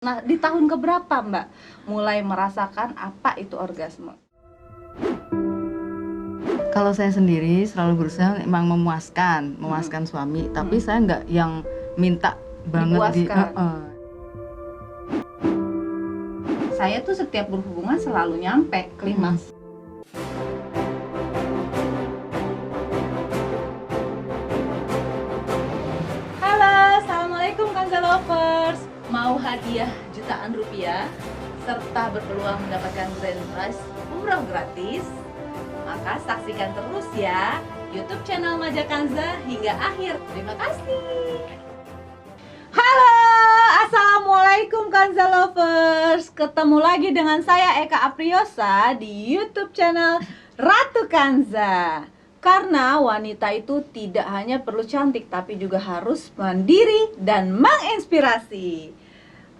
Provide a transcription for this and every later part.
Nah, di tahun keberapa Mbak mulai merasakan apa itu orgasme? Kalau saya sendiri selalu berusaha emang memuaskan suami, tapi saya nggak yang minta banget Dipuaskan. Saya tuh setiap berhubungan selalu nyampe klimaks. Halo, assalamualaikum Kanza Lovers. Mau hadiah jutaan rupiah serta berpeluang mendapatkan grand prize umroh gratis? Maka saksikan terus ya YouTube channel Maja Kanza hingga akhir. Terima kasih. Halo, assalamualaikum Kanza Lovers. Ketemu lagi dengan saya Eka Apriosa di YouTube channel Ratu Kanza. Karena wanita itu tidak hanya perlu cantik, tapi juga harus mandiri dan menginspirasi.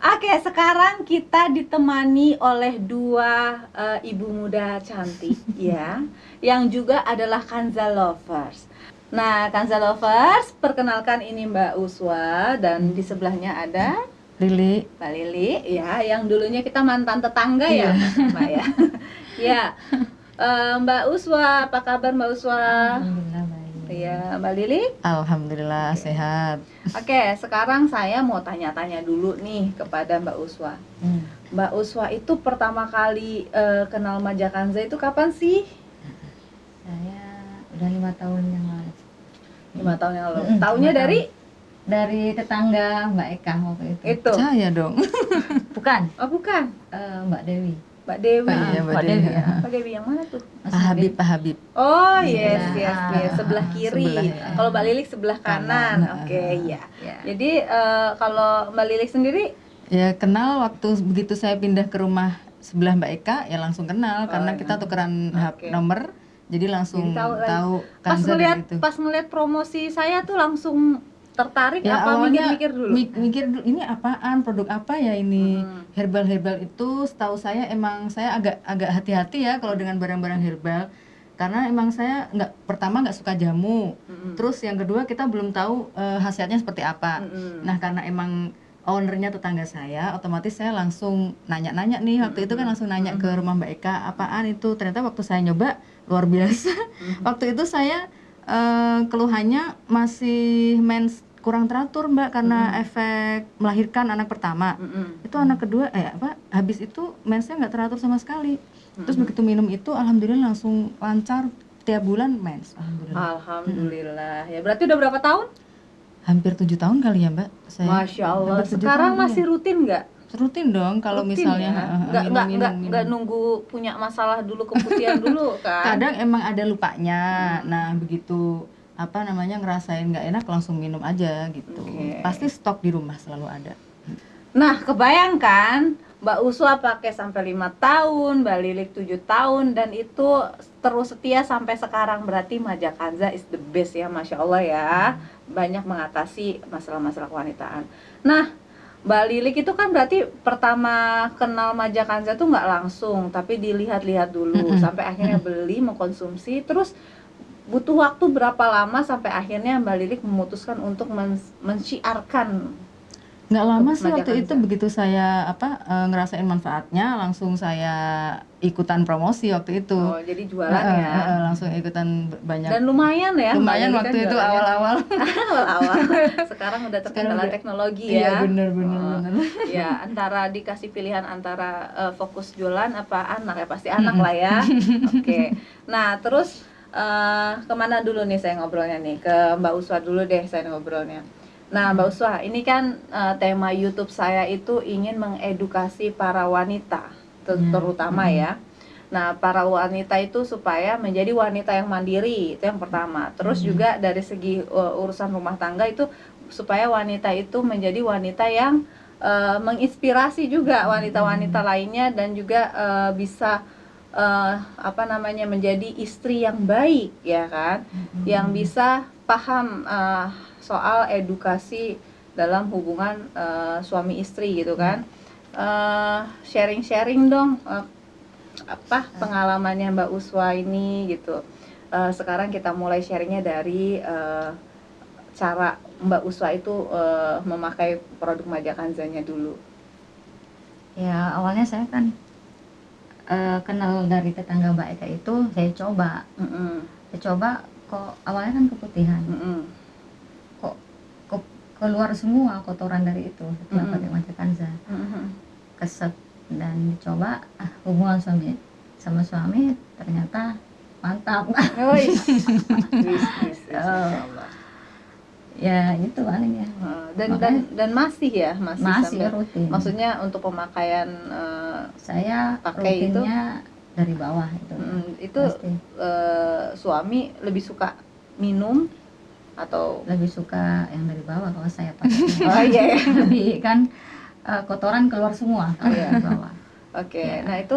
Oke, sekarang kita ditemani oleh dua ibu muda cantik ya, yang juga adalah Kanza Lovers. Nah, Kanza Lovers, perkenalkan ini Mbak Uswa dan di sebelahnya ada Lili. Mbak Lili ya, yang dulunya kita mantan tetangga ya, Mbak ya. Ya, Mbak Uswa, apa kabar Mbak Uswa? Alhamdulillah baik. Ya, Mbak Lili? Alhamdulillah Oke. sehat. Oke, sekarang saya mau tanya-tanya dulu nih kepada Mbak Uswa. Mbak Uswa itu pertama kali kenal Maja Kanza itu kapan sih? Saya udah 5 tahun yang lalu. 5 tahun yang lalu. Taunya Dari tetangga Mbak Eka waktu itu. itu. Saya dong. Bukan, Oh, bukan. Mbak Dewi. Mbak Dewi. Oh, iya, Mbak Dewi. ya. Mbak Dewi yang mana tuh? Mas Pak Habib, Pak Habib. Oh, Iya. yes, sebelah kiri. Sebelah, ya. Kalau Mbak Lilik sebelah kanan. Kanan. Oke, iya. Ya. Jadi kalau Mbak Lilik sendiri Ya kenal waktu begitu saya pindah ke rumah sebelah Mbak Eka, ya langsung kenal karena kita tukeran Oke. nomor, jadi langsung Jadi tahu tahu Kanza dari itu. pas ngeliat promosi saya tuh langsung tertarik Ya apa awalnya mikir-mikir dulu? mikir dulu ini apaan, produk apa ya ini. Hmm. Herbal itu setahu saya emang saya agak hati-hati ya kalau dengan barang-barang herbal, karena emang saya nggak suka jamu. Terus yang kedua kita belum tahu khasiatnya seperti apa. Nah karena emang ownernya tetangga saya, otomatis saya langsung nanya-nanya nih. Waktu itu kan langsung nanya ke rumah Mbak Eka, apaan itu. Ternyata waktu saya nyoba luar biasa. Waktu itu saya keluhannya masih mens kurang teratur Mbak, karena efek melahirkan anak pertama. Itu anak kedua habis itu mensnya nggak teratur sama sekali. Terus begitu minum itu alhamdulillah langsung lancar, tiap bulan mens. Alhamdulillah. Ya berarti udah berapa tahun? Hampir 7 tahun kali ya Mbak saya. Masya Allah. Hampir 7 Sekarang tahun, masih ya. rutin nggak? Rutin dong kalau Rutin misalnya ya? Nggak nunggu punya masalah dulu, keputihan dulu kan? kadang emang ada lupanya. Nah begitu ngerasain nggak enak langsung minum aja gitu. Oke. Pasti stok di rumah selalu ada. Nah, kebayangkan Mbak Uswa pakai sampai 5 tahun, Mbak Lilik 7 tahun, dan itu terus setia sampai sekarang. Berarti Maja Kanza is the best ya, Masya Allah ya. Banyak mengatasi masalah-masalah kewanitaan. Nah, Mbak Lilik itu kan berarti pertama kenal Maja Kanza tuh nggak langsung, tapi dilihat-lihat dulu sampai akhirnya beli, mengkonsumsi. Terus butuh waktu berapa lama sampai akhirnya Mbak Lilik memutuskan untuk mensyiarkan? Nggak lama sih Maja waktu itu, Kanza. begitu saya ngerasain manfaatnya langsung saya ikutan promosi waktu itu. Oh, jadi jualan ya. Langsung ikutan banyak. Dan lumayan ya. Lumayan Mbak Lili waktu kan itu jualannya. awal-awal. Awal-awal. Sekarang udah terkendala udah- teknologi Iya ya. bener. Ya, antara dikasih pilihan antara fokus jualan apa anak ya, pasti anak lah ya. Oke. Nah, terus kemana dulu nih saya ngobrolnya nih? Ke Mbak Uswa dulu deh saya ngobrolnya. Nah, Mbak Uswa, ini kan tema YouTube saya itu ingin mengedukasi para wanita, terutama ya. Nah, para wanita itu supaya menjadi wanita yang mandiri, itu yang pertama. Terus juga dari segi urusan rumah tangga itu supaya wanita itu menjadi wanita yang menginspirasi juga wanita-wanita lainnya, dan juga bisa menjadi istri yang baik ya kan, yang bisa paham soal edukasi dalam hubungan suami istri gitu kan. Sharing-sharing dong pengalamannya Mbak Uswa ini gitu. Sekarang kita mulai sharingnya dari cara Mbak Uswa itu memakai produk Maja Kanzanya dulu. Ya awalnya saya kan kenal dari tetangga Mbak Eka itu, saya coba. Saya coba kok awalnya kan keputihan. Kok keluar semua kotoran dari itu setelah pakai Maca Kanza. Kesep dan dicoba hubungan suami sama suami ternyata mantap. Ya itu paling ya. Dan masih ya, Masih sampai- rutin. maksudnya untuk pemakaian Saya pakai rutinnya dari bawah itu. itu Pasti. Suami lebih suka minum atau Lebih suka yang dari bawah kalau saya pakai. oh iya ya. Lebih kan kotoran keluar semua kalau Iya. dari bawah. Oke, Ya. nah itu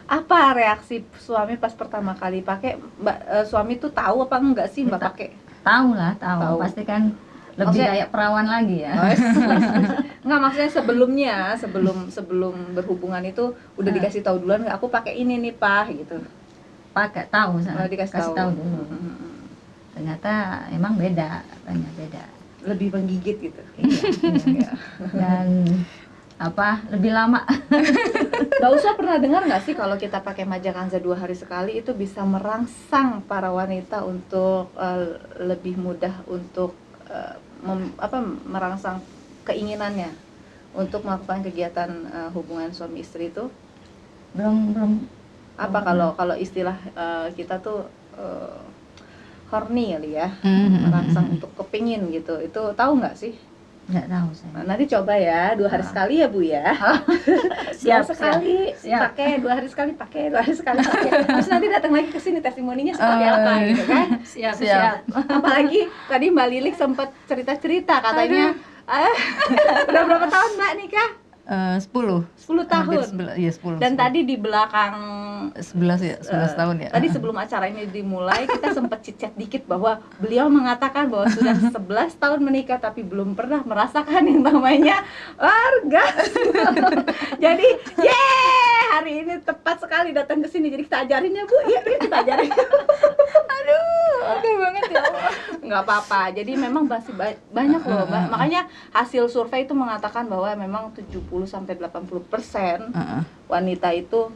apa reaksi suami pas pertama kali pakai? Suami tuh tahu apa enggak sih Mbak Kita- pakai? Tahu lah, Tahu. tahu. Pasti kan lebih Maksudnya- kayak perawan lagi ya. Enggak, maksudnya sebelum berhubungan itu udah dikasih tahu duluan nggak, aku pakai ini nih Pak gitu. Pakai tahu saya. Oh, dikasih Kasih tahu. tahu dulu. Ternyata emang beda, katanya beda. Lebih menggigit gitu. Iya. Dan apa lebih lama. Mbak Uswa pernah dengar nggak sih kalau kita pakai Maca Kanza 2 hari sekali itu bisa merangsang para wanita untuk lebih mudah untuk merangsang keinginannya untuk melakukan kegiatan hubungan suami istri itu? belum Apa kalau istilah kita tuh horny kali ya, merangsang untuk kepingin gitu. Itu tahu nggak sih? nggak tahu saya. Nah, nanti coba ya 2 hari sekali ya Bu ya. Siap, sekali siap. pakai, 2 hari sekali pakai, 2 hari sekali pakai. Terus nanti datang lagi ke sini testimoninya seperti apa gitu kan? Siap. Apalagi tadi Mbak Lilik sempat cerita-cerita katanya udah berapa tahun Mbak nikah? 10 10 tahun. 10 Dan tadi di belakang 11 ya, 11 tahun ya. tadi sebelum acara ini dimulai kita sempat chit-chat dikit bahwa beliau mengatakan bahwa sudah 11 tahun menikah tapi belum pernah merasakan yang namanya orgasme. Jadi, hari ini tepat sekali datang ke sini. Jadi kita ajarin ya Bu. Iya, kita ajarin. Aduh, oke banget ya Allah. Nggak apa-apa. Jadi memang masih banyak loh, Mbak. Makanya hasil survei itu mengatakan bahwa memang 70-80% wanita itu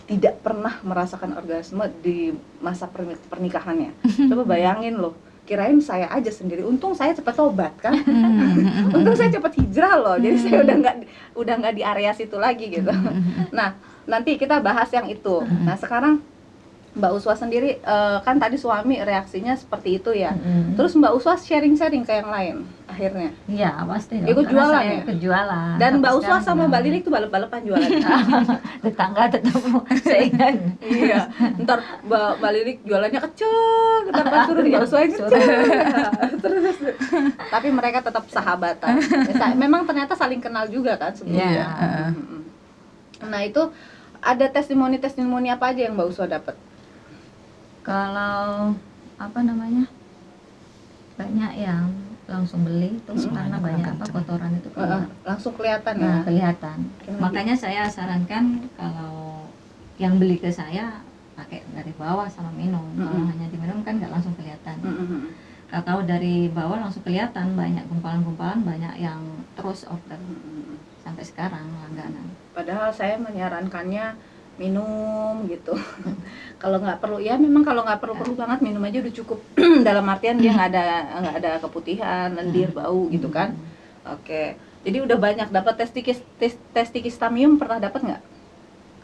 tidak pernah merasakan orgasme di masa pernikahannya. Coba bayangin loh, kirain saya aja sendiri. Untung saya cepat tobat kan. Untung saya cepat hijrah loh. Jadi saya udah nggak di area situ lagi gitu. Nah, nanti kita bahas yang itu. Nah, sekarang Mbak Uswa sendiri kan tadi suami reaksinya seperti itu ya. Terus Mbak Uswa sharing-sharing ke yang lain akhirnya. Iya pasti. Ikut Karena jualan saya ya? ikut jualan. Dan Sampai Mbak Uswa sekarang sama jualan. Mbak Lilik tuh balap-balapan jualan. Tetangga tetap saingan. Iya. Ntar Mbak Lilik jualannya kecil, ntar Mbak suruh Mbak Uswa yang kecil. Terus. Tapi mereka tetap sahabatan. Memang ternyata saling kenal juga kan sebelumnya. Iya. Nah, itu ada testimoni-testimoni apa aja yang Mbak Uswa dapat? Kalau apa namanya, banyak yang langsung beli itu karena banyak apa kotoran itu keluar. Langsung kelihatan ya. Nah, kelihatan. Kenapa? Makanya saya sarankan kalau yang beli ke saya pakai dari bawah sama minum. Kalau hanya diminum kan nggak langsung kelihatan. Kalau dari bawah langsung kelihatan, banyak gumpalan-gumpalan, banyak yang terus order sampai sekarang langganan. Padahal saya menyarankannya minum gitu. Kalau nggak perlu ya memang kalau nggak perlu banget minum aja udah cukup. Dalam artian dia nggak ada keputihan, lendir, bau gitu kan. Oke. Jadi udah banyak dapat testikistamium, pernah dapat nggak?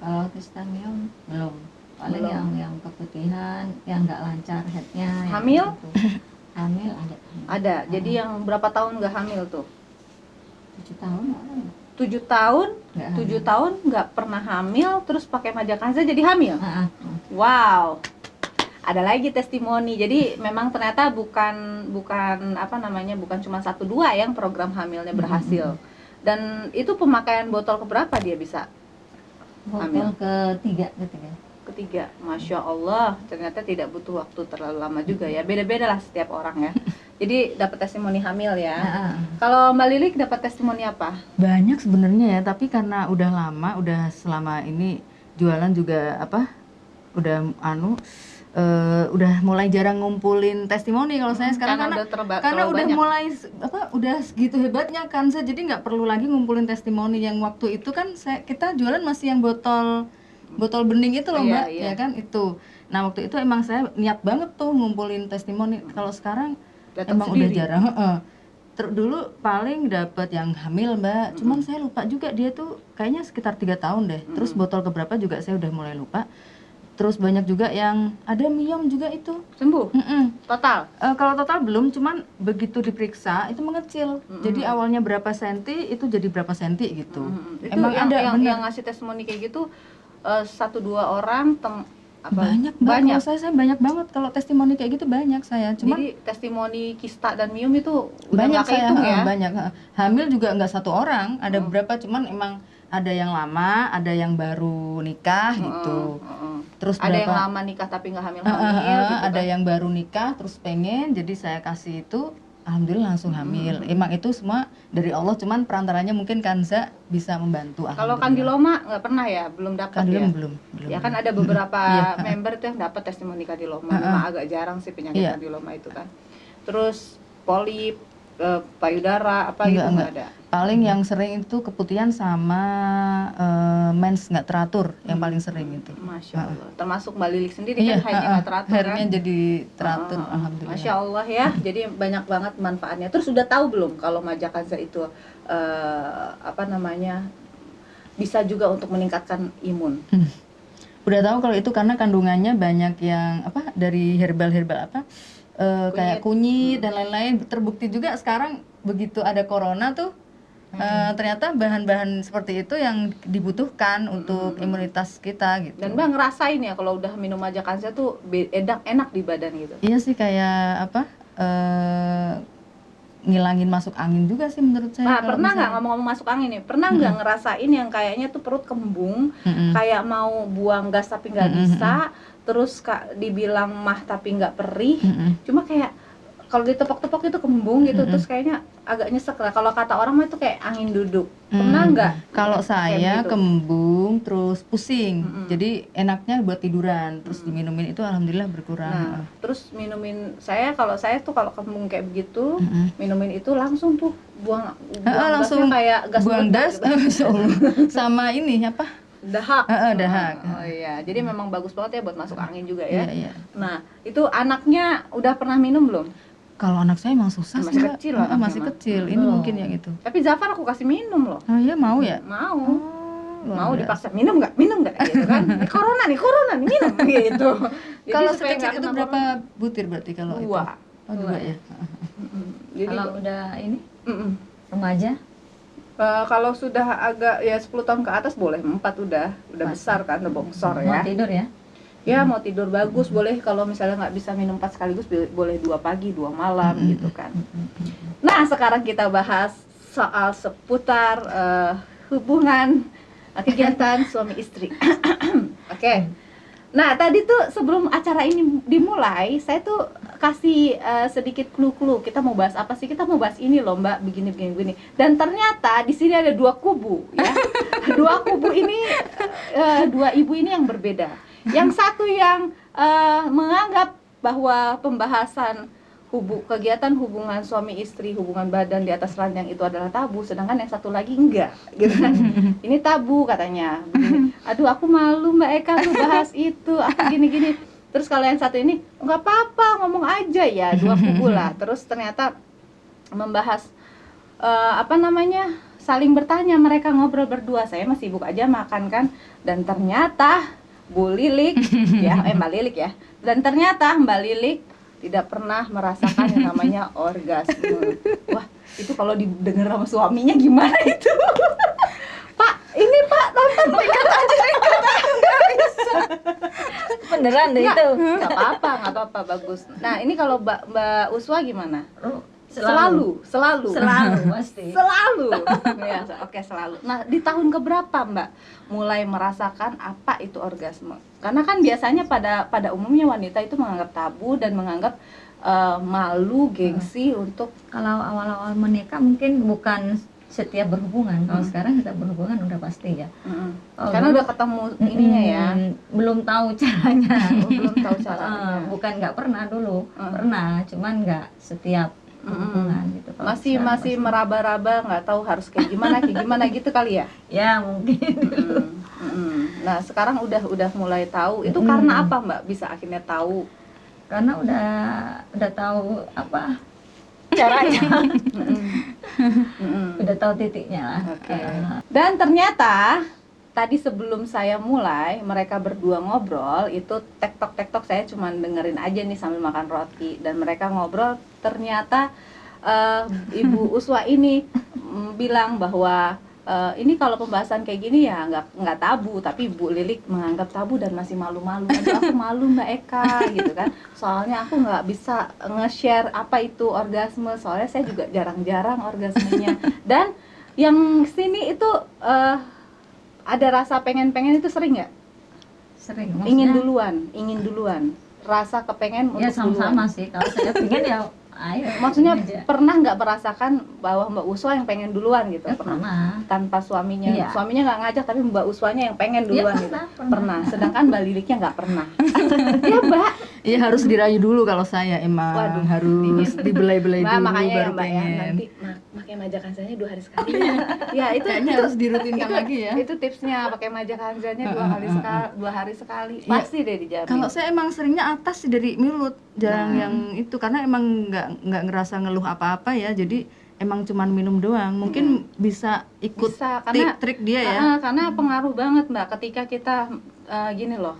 Kalau histamium belum. Paling Belum. yang keputihan, yang nggak lancar headnya. yang Hamil? gitu. Hamil ada. Ada. Jadi yang berapa tahun nggak hamil tuh? 7 tahun ada nggak? 7 tahun, Nggak 7 hamil. tahun nggak pernah hamil, terus pakai Maca Kanza jadi hamil. Wow, ada lagi testimoni. Jadi memang ternyata bukan apa namanya, bukan cuma 1-2 yang program hamilnya berhasil. Dan itu pemakaian botol keberapa dia bisa? Hamil. Botol ketiga. Ketiga. Masya Allah, ternyata tidak butuh waktu terlalu lama juga ya. Beda-beda lah setiap orang ya. Jadi dapat testimoni hamil ya. Kalau Mbak Lilik dapat testimoni apa? Banyak sebenarnya ya, tapi karena udah lama, udah selama ini jualan juga udah udah mulai jarang ngumpulin testimoni kalau saya sekarang karena udah karena terlalu udah banyak. mulai udah segitu hebatnya kan saya, jadi nggak perlu lagi ngumpulin testimoni. Yang waktu itu kan kita jualan masih yang botol bening itu loh Iya, Mbak, iya. ya kan itu. Nah waktu itu emang saya niat banget tuh ngumpulin testimoni. Kalau sekarang Datang emang udah sendiri. jarang. Dulu paling dapat yang hamil Mbak, cuman saya lupa juga dia tuh kayaknya sekitar 3 tahun deh. Terus botol keberapa juga saya udah mulai lupa. Terus banyak juga yang ada miom juga itu. Sembuh Mm-mm. total. Kalau total belum, cuman begitu diperiksa itu mengecil. Jadi awalnya berapa senti itu jadi berapa senti gitu. Itu Emang yang, ada yang, bener. yang ngasih testimoni kayak gitu 1-2 orang Banyak Mbak, banyak. kalau saya banyak banget kalau testimoni kayak gitu banyak saya. Cuman Jadi testimoni kista dan miom itu udah banyak nggak saya kehitung ya. banyak. Hamil juga nggak satu orang, ada beberapa, cuman emang ada yang lama, ada yang baru nikah gitu. Terus Ada yang berapa lama nikah tapi nggak hamil-hamil gitu ada kan. yang baru nikah terus pengen, jadi saya kasih itu, alhamdulillah langsung hamil. Emang itu semua dari Allah, cuman perantaranya mungkin Kanza bisa membantu. Kalau alhamdulillah. Kandiloma nggak pernah ya, belum dapat Kandiloma ya. belum Ya kan ada beberapa Iya. member tuh yang dapat testimoni kandiloma. Memang agak jarang sih penyakit Iya. kandiloma itu kan. Terus polip, payudara apa gitu Enggak. nggak ada. Paling yang sering itu keputihan sama mens nggak teratur, yang paling sering itu. Masya Allah. Termasuk Mbak Lilik sendiri Iya, kan haidnya nggak teratur kan. hairnya jadi teratur, alhamdulillah. Masya Allah ya. Jadi banyak banget manfaatnya. Terus udah tahu belum kalau Majakanza itu bisa juga untuk meningkatkan imun? Udah tahu kalau itu karena kandungannya banyak yang dari herbal kayak kunyit dan lain-lain. Terbukti juga sekarang begitu ada corona tuh ternyata bahan-bahan seperti itu yang dibutuhkan untuk imunitas kita gitu. Dan Mbak ngerasain ya kalau udah minum Majakanza tuh enak di badan gitu. Iya sih, kayak ngilangin masuk angin juga sih menurut saya. Nah, kalau pernah nggak misalnya- ngomong-ngomong masuk angin nih? Pernah nggak ngerasain yang kayaknya tuh perut kembung, kayak mau buang gas tapi nggak bisa, terus dibilang mah tapi nggak perih, cuma kayak kalau ditepok-tepok itu kembung gitu, terus kayaknya agak nyesek lah. Kalau kata orang mah itu kayak angin duduk. Pernah nggak? Kalau saya gitu? kembung terus pusing, jadi enaknya buat tiduran, terus diminumin itu alhamdulillah berkurang. Nah, terus kalau saya tuh kalau kembung kayak begitu, minumin itu langsung tuh buang langsung gasnya kayak gas buang meledak gas, gitu. Masya Allah. Sama ini Dahak. dahak. Oh iya, jadi memang bagus banget ya buat masuk angin juga ya. Iya. Nah, itu anaknya udah pernah minum belum? Kalau anak saya emang susah Masih sih, Mbak. kecil anaknya masih mah. kecil. Ini Belum. mungkin yang itu. Tapi Zafar aku kasih minum loh. Oh iya, mau ya? Mau. Luar Mau biasa. dipaksa minum nggak gitu kan. Ini corona nih minum gitu. Jadi Kalau supaya sekecil nggak itu kena berapa corona. butir berarti kalau itu? Dua. Oh, dua ya. Jadi Kalau udah ini mm-mm. remaja Kalau sudah agak ya 10 tahun ke atas boleh 4 udah besar kan, udah bongsor mau ya. tidur ya. Ya mau tidur bagus boleh, kalau misalnya nggak bisa minum 4 sekaligus boleh 2 pagi 2 malam gitu kan. Nah sekarang kita bahas soal seputar hubungan kegiatan suami istri. Oke. Nah tadi tuh sebelum acara ini dimulai saya tuh kasih sedikit clue-clue kita mau bahas apa sih, kita mau bahas ini loh Mbak, begini. Dan ternyata di sini ada 2 kubu ya. 2 kubu ini 2 ibu ini yang berbeda. Yang satu yang menganggap bahwa pembahasan kegiatan hubungan suami istri, hubungan badan di atas ranjang itu adalah tabu, sedangkan yang satu lagi enggak, gitu kan. Ini tabu katanya. Begini, aduh aku malu Mbak Eka tuh bahas itu, aku gini-gini. Terus kalau yang satu ini enggak apa-apa, ngomong aja ya, 2 kubu lah. Terus ternyata membahas saling bertanya, mereka ngobrol berdua. Saya masih sibuk aja makan kan, dan ternyata Bu Lilik ya, Mbak Lilik ya. Dan ternyata Mbak Lilik tidak pernah merasakan yang namanya orgasme. Wah, itu kalau didengar sama suaminya gimana itu? Pak, ini Pak, nonton tingkat aja. Beneran deh itu. Nggak apa-apa, bagus. Nah, ini kalau Mbak Uswa gimana? Selalu pasti. Selalu. Ya, oke, selalu. Nah, di tahun keberapa Mbak mulai merasakan apa itu orgasme? Karena kan biasanya pada umumnya wanita itu menganggap tabu dan menganggap malu, gengsi untuk Kalau awal-awal menikah mungkin bukan setiap berhubungan. Kalau sekarang kita berhubungan udah pasti ya. Karena udah ketemu ininya ya. Belum tahu caranya. Belum tahu caranya. Bukan nggak pernah dulu, pernah, cuman nggak setiap hubungan gitu. Kalau Masih sekarang pasti. meraba-raba, nggak tahu harus kayak gimana gitu kali ya. Ya mungkin. Nah sekarang udah mulai tahu. Itu karena apa Mbak bisa akhirnya tahu? Karena udah tahu apa caranya. Udah tahu titiknya lah. Oke. Dan ternyata tadi sebelum saya mulai, mereka berdua ngobrol, itu tektok saya cuman dengerin aja nih sambil makan roti, dan mereka ngobrol. Ternyata Ibu Uswa ini bilang bahwa ini kalau pembahasan kayak gini ya nggak tabu, tapi Bu Lilik menganggap tabu dan masih malu-malu. Aduh, aku malu Mbak Eka gitu kan, soalnya aku nggak bisa nge-share apa itu orgasme, soalnya saya juga jarang-jarang orgasmenya. Dan yang sini itu ada rasa pengen-pengen itu sering nggak? Sering. Ingin duluan. Rasa kepengen Ya untuk sama-sama duluan. sih. Kalau saya pengen ya ayo. Maksudnya aja. pernah nggak merasakan bahwa Mbak Uswa yang pengen duluan gitu? Ya, pernah. Tanpa suaminya. Iya. Suaminya nggak ngajak tapi Mbak Uswanya yang pengen duluan gitu. pernah. Sedangkan Mbak Liliknya nggak pernah. Ya Mbak. Iya, harus dirayu dulu kalau saya emang. Waduh, harus dibelai-belai Mbak, dulu makanya ya baru Mbak ya, pengen. nanti pakai majakan saya 2 hari sekali. Ya itu Kayaknya harus dirutinkan lagi ya. Itu tipsnya, pakai majakan saya 2 hari sekali. Iya. Pasti deh dijamin. Kalau saya emang seringnya atas sih dari mulut, jarang yang itu, karena emang nggak ngerasa ngeluh apa-apa ya. Jadi emang cuman minum doang. Mungkin bisa ikut Bisa, karena trik dia ya. karena pengaruh banget Mbak ketika kita gini loh.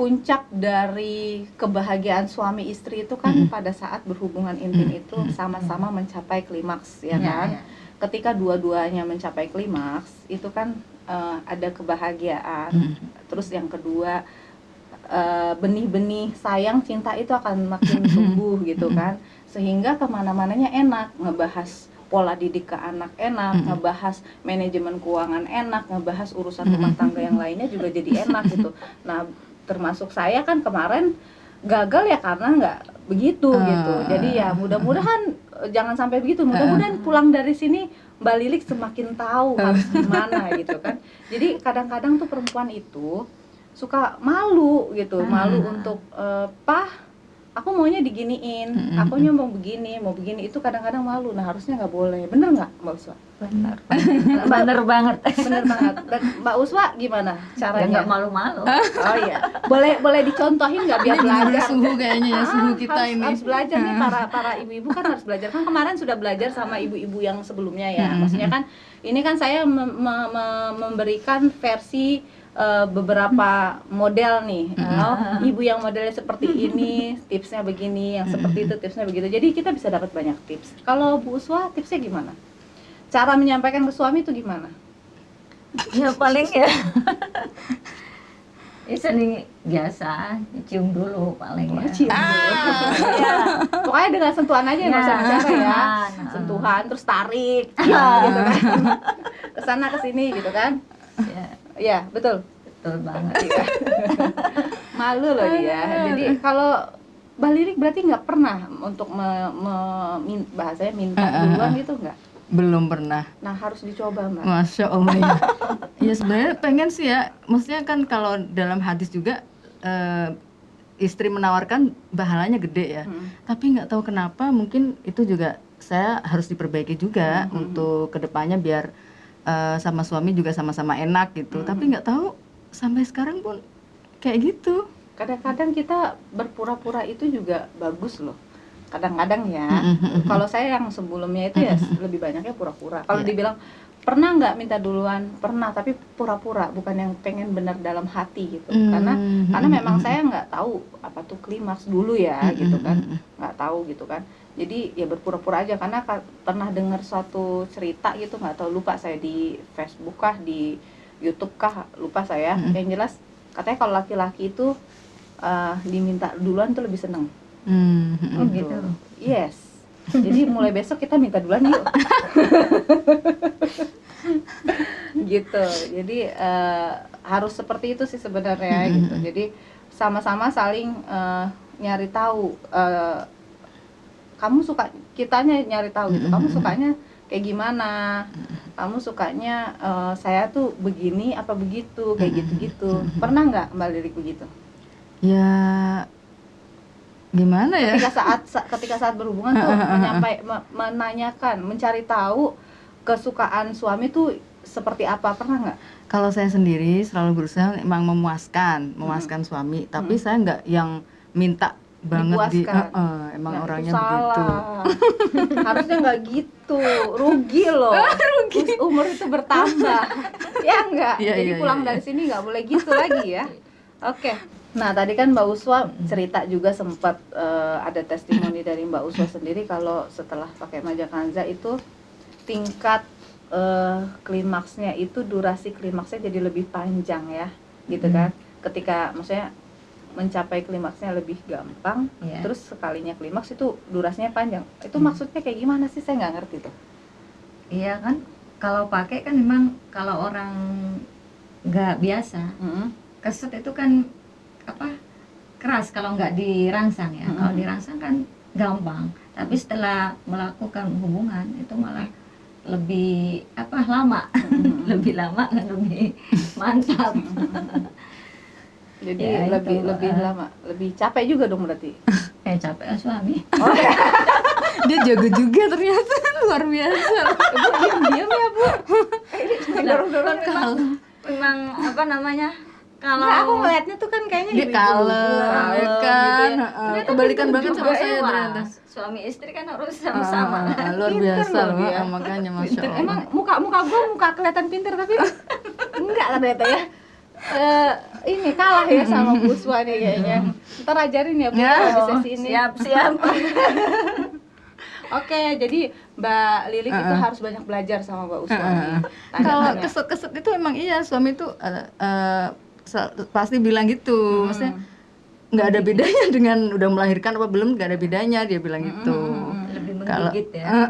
Puncak dari kebahagiaan suami istri itu kan pada saat berhubungan intim itu sama-sama mencapai klimaks ya kan. Ya. Ketika dua-duanya mencapai klimaks itu kan ada kebahagiaan. Terus yang kedua benih-benih sayang cinta itu akan makin tumbuh gitu kan, sehingga kemana-mananya enak, ngebahas pola didik ke anak enak, ngebahas manajemen keuangan enak, ngebahas urusan rumah tangga yang lainnya juga jadi enak gitu. Nah termasuk saya kan kemarin gagal ya karena nggak begitu gitu. Jadi ya mudah-mudahan jangan sampai begitu. Mudah-mudahan pulang dari sini Mbak Lilik semakin tahu harus gimana gitu kan. Jadi kadang-kadang tuh perempuan itu suka malu gitu, malu untuk aku maunya diginiin, akunya mau begini itu kadang-kadang malu. Nah harusnya nggak boleh, bener nggak Mbak Uswa? Bener banget. Bener banget. Dan Mbak Uswa gimana Ya caranya? nggak malu-malu. Oh iya, boleh dicontohin nggak biar Ini bener belajar? suhu kayaknya ya, suhu kita harus, ini. harus belajar nih, para ibu-ibu kan harus belajar. Kan kemarin sudah belajar sama ibu-ibu yang sebelumnya ya. Maksudnya kan ini kan saya memberikan versi beberapa model nih. Ibu yang modelnya seperti ini, tipsnya begini, yang seperti itu tipsnya begitu. Jadi kita bisa dapat banyak tips. Kalau Bu Uswa tipsnya gimana? Cara menyampaikan ke suami itu gimana? Ya paling ya. Ya sering biasa cium dulu paling ya. Cium dulu. Ya. Pokoknya dengan sentuhan aja nggak usah bicara ya. Sentuhan terus tarik, cium gitu kan. Kesana kesini gitu kan. Ya, Iya betul. betul banget. Iya. Malu loh dia. Jadi kalau Mbak Lilik berarti nggak pernah untuk bahasanya minta duluan gitu nggak? Belum pernah. Nah harus dicoba Mbak. Masya Allah ya. Ya sebenarnya pengen sih ya. Maksudnya kan kalau dalam hadis juga istri menawarkan pahalanya gede ya. Tapi nggak tahu kenapa, mungkin itu juga saya harus diperbaiki juga untuk kedepannya biar sama suami juga sama-sama enak gitu. Tapi nggak tahu sampai sekarang pun kayak gitu. Kadang-kadang kita berpura-pura itu juga bagus loh. Kadang-kadang ya. Kalau saya yang sebelumnya itu ya lebih banyaknya pura-pura. Kalau dibilang pernah nggak minta duluan, pernah, tapi pura-pura, bukan yang pengen benar dalam hati gitu. Karena memang saya nggak tahu apa tuh klimaks dulu ya gitu kan, nggak tahu gitu kan. Jadi ya berpura-pura aja, karena pernah dengar suatu cerita gitu, nggak tahu, lupa saya, di Facebook kah, di YouTube kah, lupa saya. Yang jelas katanya kalau laki-laki itu diminta duluan tuh lebih seneng. Oh gitu. Yes. Jadi mulai besok kita minta duluan yuk. Gitu. Jadi harus seperti itu sih sebenarnya gitu. Jadi sama-sama saling nyari tahu. Kamu suka, kitanya nyari tahu gitu. Kamu sukanya kayak gimana, kamu sukanya saya tuh begini apa begitu, kayak gitu-gitu. Pernah nggak Mbak Lilik begitu? Ya gimana ya? Ketika saat berhubungan tuh menanyakan, mencari tahu kesukaan suami tuh seperti apa, pernah nggak? Kalau saya sendiri selalu berusaha emang memuaskan suami, tapi saya nggak yang minta banget emang Nah, orangnya itu begitu. salah. Harusnya nggak gitu, rugi loh. Umur itu bertambah, ya nggak? Iya, Jadi iya, pulang iya, dari sini nggak boleh gitu lagi ya. Oke. Nah tadi kan Mbak Uswa cerita juga sempat ada testimoni dari Mbak Uswa sendiri kalau setelah pakai Majakanza itu tingkat klimaksnya itu, durasi klimaksnya jadi lebih panjang ya, gitu kan? Ketika maksudnya mencapai klimaksnya lebih gampang, terus sekalinya klimaks itu durasinya panjang. Itu maksudnya kayak gimana sih? Saya nggak ngerti tuh. Iya kan, kalau pakai kan memang kalau orang nggak biasa, keset itu kan apa, keras kalau nggak dirangsang ya. Kalau dirangsang kan gampang, tapi setelah melakukan hubungan itu malah lebih apa, lama, lebih lama dan lebih mantap. Jadi Ya, lebih itu, lama, lebih capek juga dong berarti. Capek lah suami. Oh ya, Dia jago juga ternyata, luar biasa. diam ya Bu. Dorong-dorong Kalau memang apa namanya, kalau Nah, aku ngeliatnya tuh kan kayaknya Dia ibu-ibu kalem, gitu ya kan? Ternyata Kebalikan pinter banget juga sama ya. saya ternyata. suami istri kan harus sama-sama. Luar Pinter biasa loh loh, dia. makanya masya Pinter. Allah. Emang muka gue kelihatan pinter tapi enggak ternyata ya. Ini kalah ya sama Bu Swa nih kayaknya. Ntar ajarin ya Bu Ya. di sesi ini. Siap. Oke, jadi Mbak Lilik itu harus banyak belajar sama Mbak Uswa nih. Kalau Tanya-tanya. keset-keset itu emang iya, suami tuh pasti bilang gitu, maksudnya nggak ada bedanya dengan udah melahirkan apa belum, nggak ada bedanya, dia bilang gitu. Lebih Kalau menggigit ya.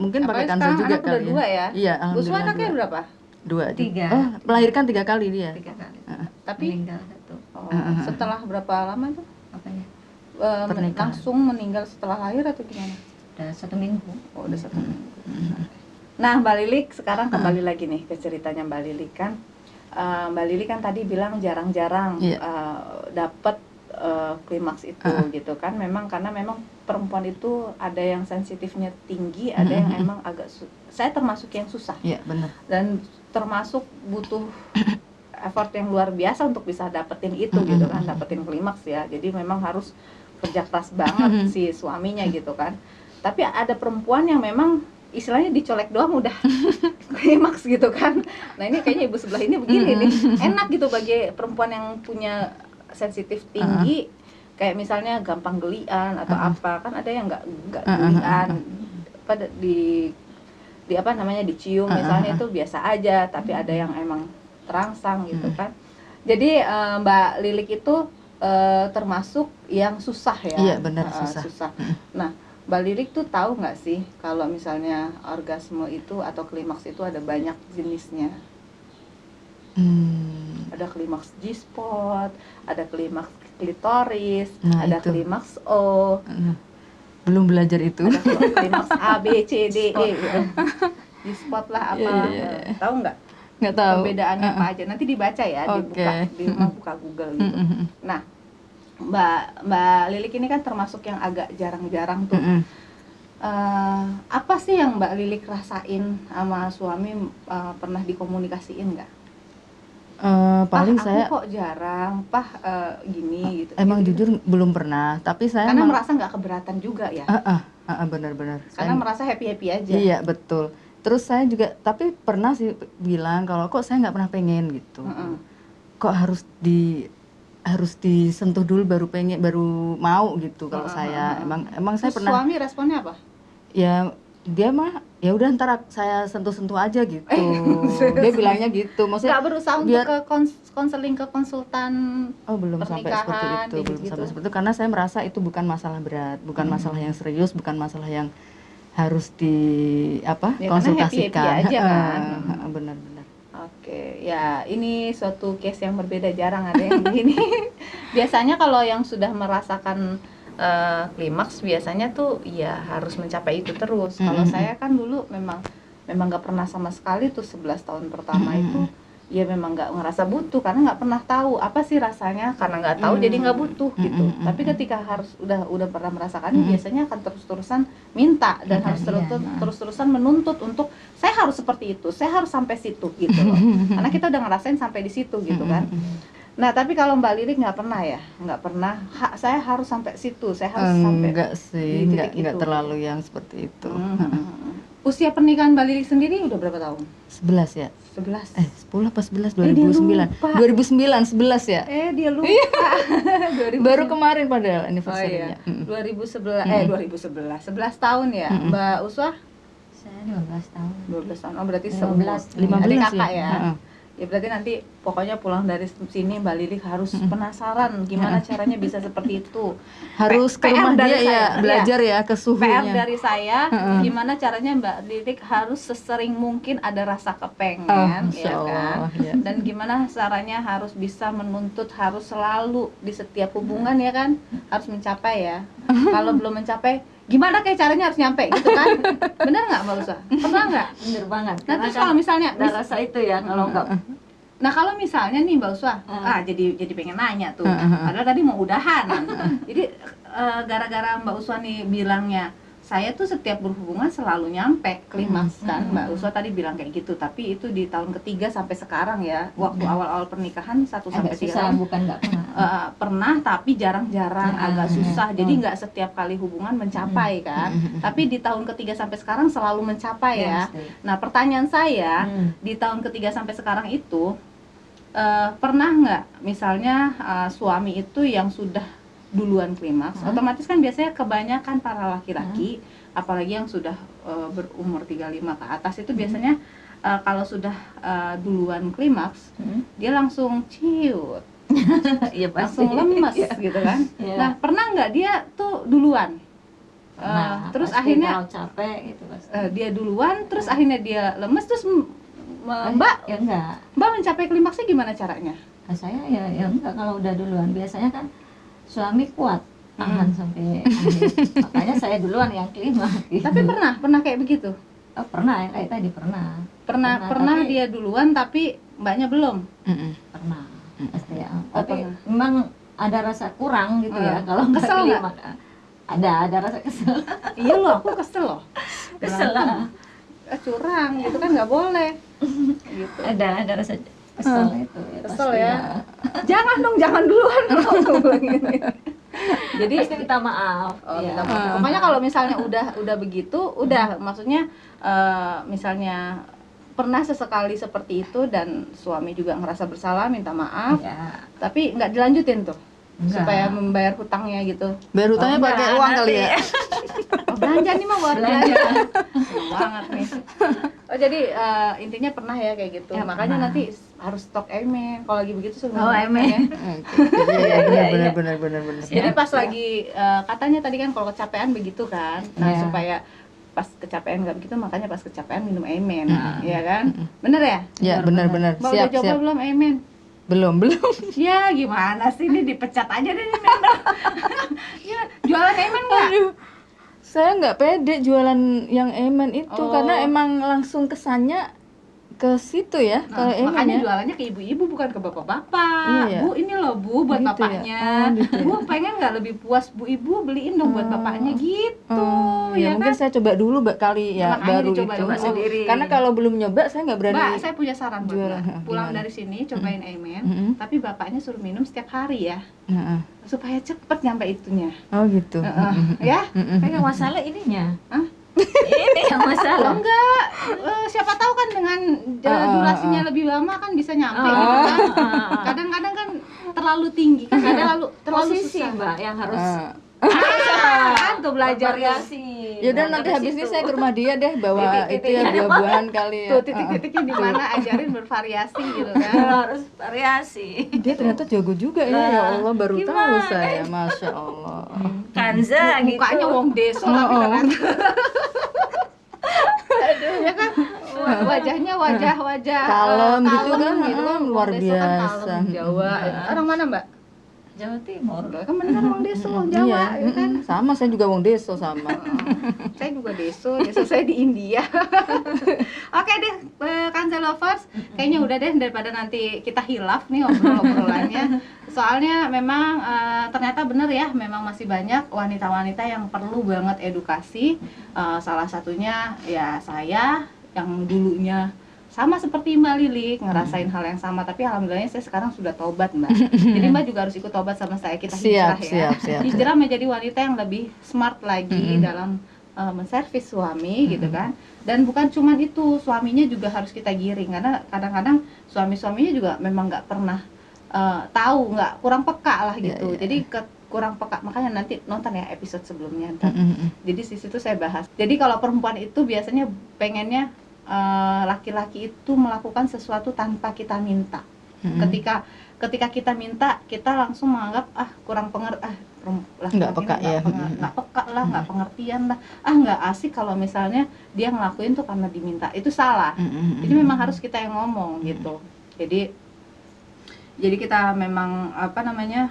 mungkin pakai Apalagi kanza sekarang juga anak udah kali dua ya. ya. Iya, Bu Swa alhamdulillah anaknya dua. berapa? Dua. 3. Oh, melahirkan 3 kali dia. 3 kali. Tapi Meninggal 1. setelah berapa lama tuh? Apanya? Pernikahan. Langsung meninggal setelah lahir atau gimana? Udah 1 minggu. Oh, udah 1 minggu. Nah, Mbak Lilik sekarang kembali lagi nih ke ceritanya Mbak Lilik kan. Mbak Lilik kan tadi bilang jarang-jarang Iya. dapat klimaks itu gitu kan. Memang karena memang perempuan itu ada yang sensitifnya tinggi, ada yang emang agak saya termasuk yang susah. Iya, benar. Dan termasuk butuh effort yang luar biasa untuk bisa dapetin itu gitu kan, dapetin klimaks ya. Jadi memang harus kerja keras banget si suaminya gitu kan. Tapi ada perempuan yang memang istilahnya dicolek doang udah klimaks gitu kan. Nah ini kayaknya ibu sebelah ini begini nih, enak gitu bagi perempuan yang punya sensitif tinggi, kayak misalnya gampang gelian atau apa, kan ada yang nggak gelian, pada di apa namanya dicium misalnya itu biasa aja, tapi ada yang emang terangsang gitu kan. Jadi Mbak Lilik itu termasuk yang susah ya. Iya, benar, susah. Nah, Mbak Lilik tuh tahu nggak sih kalau misalnya orgasme itu atau klimaks itu ada banyak jenisnya? Ada klimaks G-spot, ada klimaks klitoris, Nah, ada itu. klimaks O, Belum belajar itu. ada klimaks A, B, C, D, E gitu. G-spot lah apa, Iya. tahu nggak? Nggak tahu. Perbedaannya apa aja? Nanti dibaca ya, Oke. di rumah buka Google gitu. Nah, Mbak Lilik ini kan termasuk yang agak jarang-jarang tuh. Apa sih yang Mbak Lilik rasain sama suami, pernah dikomunikasiin nggak? Paling Pah, saya aku kok jarang, gini gitu. emang gitu. jujur belum pernah, tapi saya Karena emang merasa nggak keberatan juga ya. benar-benar. Karena Saya- merasa happy aja. Iya, betul. Terus saya juga, tapi pernah sih bilang kalau kok saya nggak pernah pengen gitu. Kok harus disentuh dulu baru mau gitu. Kalau saya emang saya Terus pernah, suami responnya apa? ya dia mah ya udah ntar saya sentuh-sentuh aja gitu. Dia bilangnya gitu. Maksudnya Nggak berusaha biar- untuk ke konseling, ke konsultan. oh belum sampai seperti pernikahan, itu, kayak belum gitu. sampai seperti itu, karena saya merasa itu bukan masalah berat, bukan masalah yang serius, bukan masalah yang harus Ya, karena konsultasikan. happy-happy aja kan. Benar-benar. Oke, ya ini suatu case yang berbeda, jarang ada yang begini. Biasanya kalau yang sudah merasakan klimaks biasanya tuh ya harus mencapai itu terus. Kalau saya kan dulu memang nggak pernah sama sekali tuh 11 tahun pertama itu ya memang nggak ngerasa butuh karena nggak pernah tahu apa sih rasanya, karena nggak tahu jadi nggak butuh gitu. Tapi ketika harus udah pernah merasakan biasanya akan terus-terusan minta dan harus terus-terusan menuntut untuk saya harus seperti itu, saya harus sampai situ gitu loh. Karena kita udah ngerasain sampai di situ gitu kan. Nah tapi kalau Mbak Lilik nggak pernah ya, nggak pernah. Saya harus sampai situ, saya harus sampai. Enggak sih, di titik enggak itu. terlalu yang seperti itu. Usia pernikahan Mbak Lilik sendiri udah berapa tahun? 11 ya. 11. 10 apa 11? dia 2009. lupa. 2009 11 ya. Dia lupa. 2009. Baru kemarin padahal Oh anniversary-nya. iya. 2011 11 tahun ya. Mbak Uswah Saya 12 tahun. 12 tahun. Oh berarti 15. 15 adik ya. kakak ya. Heeh. Ya berarti nanti pokoknya pulang dari sini Mbak Lilik harus penasaran gimana caranya bisa seperti itu. Harus ke PR rumah dari dia ya, saya. belajar ya ke PR suhunya. dari saya, gimana caranya Mbak Lilik harus sesering mungkin ada rasa kepengen, Masya ya kan? Allah, ya. Dan gimana caranya harus bisa menuntut, harus selalu di setiap hubungan ya kan, harus mencapai ya. Kalau belum mencapai, gimana kayak caranya harus nyampe gitu kan? Bener nggak Mbak Usha? Pernah nggak? Bener banget. Nah terus kalau misalnya, ada rasa itu ya, kalau enggak nah kalau misalnya nih Mbak Usha, jadi pengen nanya tuh, padahal tadi mau udahan. Jadi gara-gara Mbak Usha nih bilangnya, saya tuh setiap berhubungan selalu nyampe klimaks kan, Mbak Usha tadi bilang kayak gitu. Tapi itu di tahun ketiga sampai sekarang ya, waktu awal-awal pernikahan 1 sampai 3 agak susah, tahun. bukan enggak pernah. Pernah tapi jarang-jarang, agak susah. Jadi nggak setiap kali hubungan mencapai kan. Tapi di tahun ketiga sampai sekarang selalu mencapai ya. Nah pertanyaan saya, di tahun ketiga sampai sekarang itu pernah nggak misalnya suami itu yang sudah duluan klimaks, otomatis kan biasanya kebanyakan para laki-laki, apalagi yang sudah berumur 35 ke atas itu biasanya kalau sudah duluan klimaks, dia langsung ciut, Iya langsung lemes gitu kan. Iya. Nah pernah nggak dia tuh duluan? Terus pasti akhirnya kalau capek gitu pasti. dia duluan, terus akhirnya dia lemes, terus Mbak Ya enggak. mencapai klimaksnya gimana caranya? Nah, saya ya enggak, kalau udah duluan biasanya kan suami kuat tahan sampai akhir. Makanya saya duluan yang klimaks gitu. Tapi pernah kayak begitu? Oh, pernah yang kayak tadi pernah Pernah tapi- dia duluan tapi mbaknya belum. pernah pasti ya. Oh, Tapi pernah. memang ada rasa kurang gitu ya kalau nggak Kesel nggak? klimaks. Ada rasa kesel. Iya loh, aku kesel loh. Kesel lah. Curang gitu kan nggak boleh. Gitu. Ada rasa kesel itu ya, Kesel pasti ya. Jangan dong, jangan duluan dong. Aku bilang gini. Jadi Pasti minta maaf. minta Ya. maaf. Pokoknya kalau misalnya udah begitu, udah maksudnya misalnya pernah sesekali seperti itu dan suami juga ngerasa bersalah, minta maaf, Ya. tapi nggak dilanjutin tuh. Enggak. Supaya membayar hutangnya gitu. Bayar hutangnya Oh, pakai enggak, uang kali nanti. ya. Oh, belanja nih mah buat Belanja. Seru banget nih. Oh jadi intinya pernah ya kayak gitu. Ya, Makanya pernah. nanti harus stok emen. Kalau lagi begitu suruh Oh, nonton emen. ya. Iya, benar. Jadi pas Ya. lagi katanya tadi kan kalau kecapean begitu kan. Nah Ya. supaya pas kecapean nggak begitu, makanya pas kecapean minum emen, ya kan? Bener ya? Ya, benar. Mbak udah coba Siap. belum emen? Belum. Ya gimana sih, ini dipecat aja deh nih member. Ya, jualan emen nggak? Aduh, saya nggak pede jualan yang emen itu Oh. karena emang langsung kesannya ke situ ya. Nah, kalau emen makanya ya. jualannya ke ibu-ibu bukan ke bapak-bapak. Iya, ya. Bu, ini loh Bu buat Gitu ya? bapaknya. Oh, gitu ya? Bu pengen nggak lebih puas Bu, ibu beliin dong buat bapaknya gitu. Oh, ya ya mungkin kan? saya coba dulu kali ya, Makanya baru dicoba itu. dulu sendiri. Karena kalau belum nyoba saya nggak berani. Mbak, saya punya saran buat jualan. Mbak. Pulang Gimana? dari sini cobain emen, tapi bapaknya suruh minum setiap hari ya, Heeh. supaya cepet nyampe itunya. Oh gitu. Ya? Tapi yang masalah ininya. Hah? Ini yang Oh, masalah. enggak, siapa tahu kan dengan durasinya lebih lama kan bisa nyampe Oh. gitu kan. Kadang-kadang kan terlalu tinggi kan, terlalu Posisi susah. Mbak yang harus Kan tuh belajar tuh. variasi. Ya udah nanti habis ini saya ke rumah dia deh bawa itu ya Titik-titiknya buah-buahan kali ya. Tuh titik-titiknya di mana, ajarin bervariasi gitu kan. harus variasi. Dia ternyata jago juga ya. Ya Allah baru tahu Gimana? saya. Masya Allah. Kanza gitu. Mukanya wong deso tapi ternyata. Aduh, ya kan. Wajahnya wajah Kalem gitu kalem kan, gitu kan. luar Wong deso kan biasa. kalem, Jawa. Orang mana, Mbak? Jawa Timur. Kan bener wong deso, wong Jawa, ya kan? Sama, saya juga wong deso sama. Saya juga deso saya di India. Oke deh, Kanza Lovers, kayaknya udah deh daripada nanti kita hilaf nih obrolannya. Soalnya memang ternyata bener ya, memang masih banyak wanita-wanita yang perlu banget edukasi. Salah satunya ya saya yang dulunya sama seperti Mbak Lili ngerasain hal yang sama, tapi alhamdulillahnya saya sekarang sudah tobat, Mbak. Jadi Mbak juga harus ikut tobat sama saya, kita hijrah ya. Siap. Hijrah menjadi wanita yang lebih smart lagi dalam menservis suami gitu kan. Dan bukan cuman itu, suaminya juga harus kita giring, karena kadang-kadang suami-suaminya juga memang nggak pernah tahu, nggak, kurang peka lah gitu. Jadi kurang peka, makanya nanti nonton ya episode sebelumnya ntar. Jadi di situ saya bahas. Jadi kalau perempuan itu biasanya pengennya laki-laki itu melakukan sesuatu tanpa kita minta. Ketika kita minta, kita langsung menganggap kurang nggak peka ya, nggak peka lah, nggak pengertian lah, nggak asik kalau misalnya dia ngelakuin tuh karena diminta, itu salah. Jadi memang harus kita yang ngomong gitu. Jadi kita memang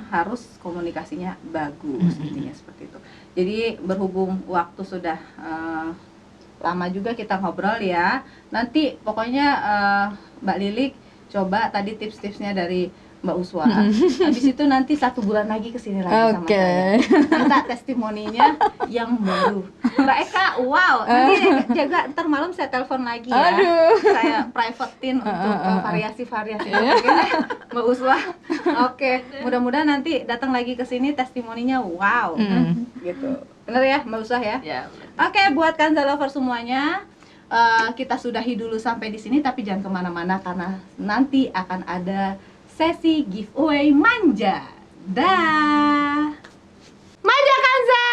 harus komunikasinya bagus, intinya seperti itu. Jadi berhubung waktu sudah lama juga kita ngobrol ya. Nanti pokoknya Mbak Lilik coba tadi tips-tipsnya dari Mbak Uswa. Habis itu nanti 1 bulan lagi kesini lagi sama saya. Minta testimoninya yang baru. Mbak Eka, wow. Nanti jaga ntar malam saya telepon lagi ya. Saya privatein untuk variasi-variasi. Mbak Uswa. Oke, mudah-mudahan nanti datang lagi ke sini testimoninya wow. Gitu. Bener ya Mbak Uswa ya? Ya. Oke, buat Kanza Lover semuanya, kita sudahi dulu sampai di sini, tapi jangan kemana-mana karena nanti akan ada sesi giveaway manja. Dah. Manja Kanza,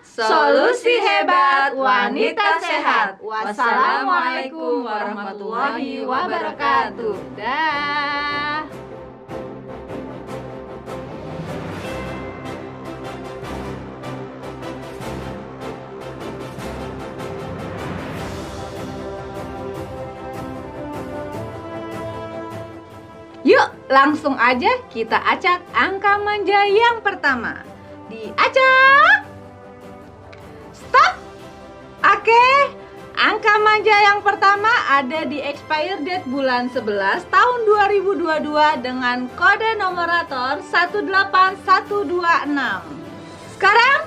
solusi hebat wanita sehat. Wassalamualaikum warahmatullahi wabarakatuh. Dah. Yuk, langsung aja kita acak angka manja yang pertama. Diacak. Stop. Oke, angka manja yang pertama ada di expire date bulan 11 tahun 2022 dengan kode nomorator 18126. Sekarang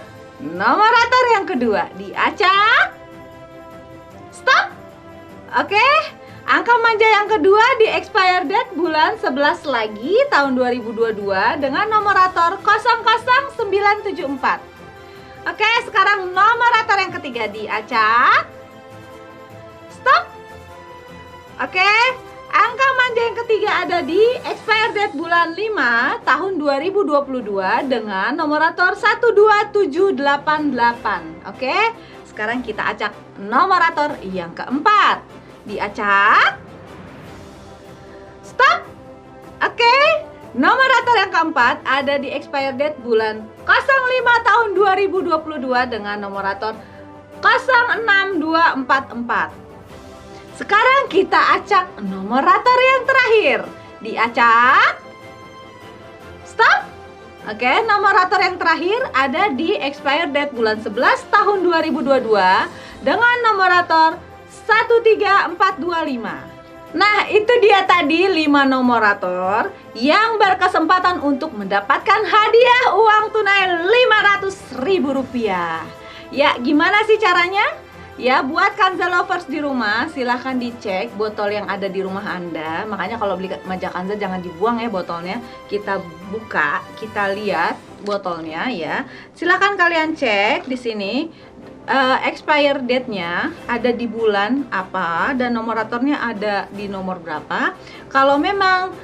nomorator yang kedua diacak. Stop. Oke. Angka manja yang kedua di expire date bulan 11 lagi tahun 2022 dengan nomorator 00974. Oke, sekarang nomorator yang ketiga diacak. Stop. Oke, angka manja yang ketiga ada di expire date bulan 5 tahun 2022 dengan nomorator 12788. Oke, sekarang kita acak nomorator yang keempat. Diacak. Stop. Oke, nomorator yang keempat ada di expire date bulan 05 tahun 2022 dengan nomorator 06244. Sekarang kita acak nomorator yang terakhir. Diacak. Stop. Oke, nomorator yang terakhir ada di expire date bulan 11 tahun 2022 dengan nomorator 13425. Nah, itu dia tadi 5 nomorator yang berkesempatan untuk mendapatkan hadiah uang tunai Rp500.000. Ya, gimana sih caranya? Ya, buat Kanza Lovers di rumah, silahkan dicek botol yang ada di rumah Anda. Makanya kalau beli manja Kanza jangan dibuang ya botolnya. Kita buka, kita lihat botolnya ya. Silahkan kalian cek di sini. Expire date-nya ada di bulan apa dan nomoratornya ada di nomor berapa. Kalau memang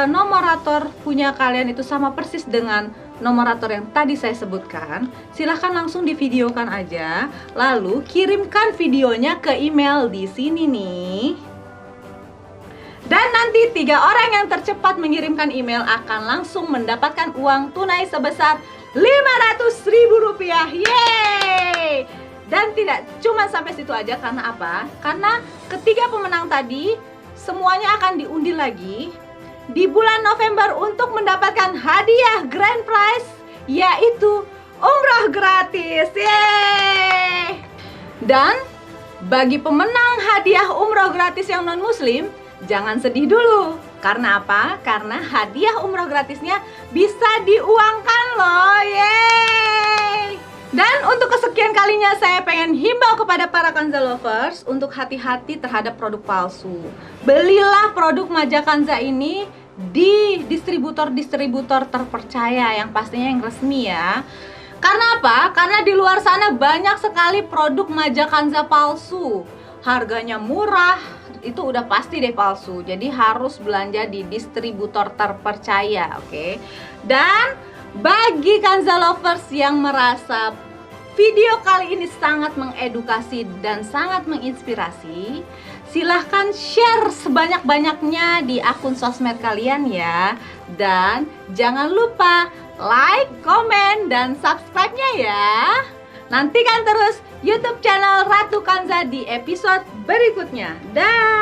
nomorator punya kalian itu sama persis dengan nomorator yang tadi saya sebutkan, silahkan langsung divideokan aja, lalu kirimkan videonya ke email di sini nih. Dan nanti 3 orang yang tercepat mengirimkan email akan langsung mendapatkan uang tunai sebesar Rp500.000. Yeay! Dan tidak cuma sampai situ aja, karena apa? Karena ketiga pemenang tadi semuanya akan diundi lagi di bulan November untuk mendapatkan hadiah grand prize, yaitu umroh gratis. Yeay! Dan bagi pemenang hadiah umroh gratis yang non-muslim, jangan sedih dulu. Karena apa? Karena hadiah umroh gratisnya bisa diuangkan loh. Yeay! Dan untuk kesekian kalinya saya pengen himbau kepada para Kanza lovers untuk hati-hati terhadap produk palsu. Belilah produk Maja Kanza ini di distributor-distributor terpercaya yang pastinya yang resmi ya. Karena apa? Karena di luar sana banyak sekali produk Maja Kanza palsu. Harganya murah, itu udah pasti deh palsu. Jadi harus belanja di distributor terpercaya, oke? Dan bagi Kanza lovers yang merasa video kali ini sangat mengedukasi dan sangat menginspirasi, silahkan share sebanyak-banyaknya di akun sosmed kalian ya. Dan jangan lupa like, komen, dan subscribe-nya ya. Nantikan terus YouTube channel Ratu Kanza di episode berikutnya. Dah.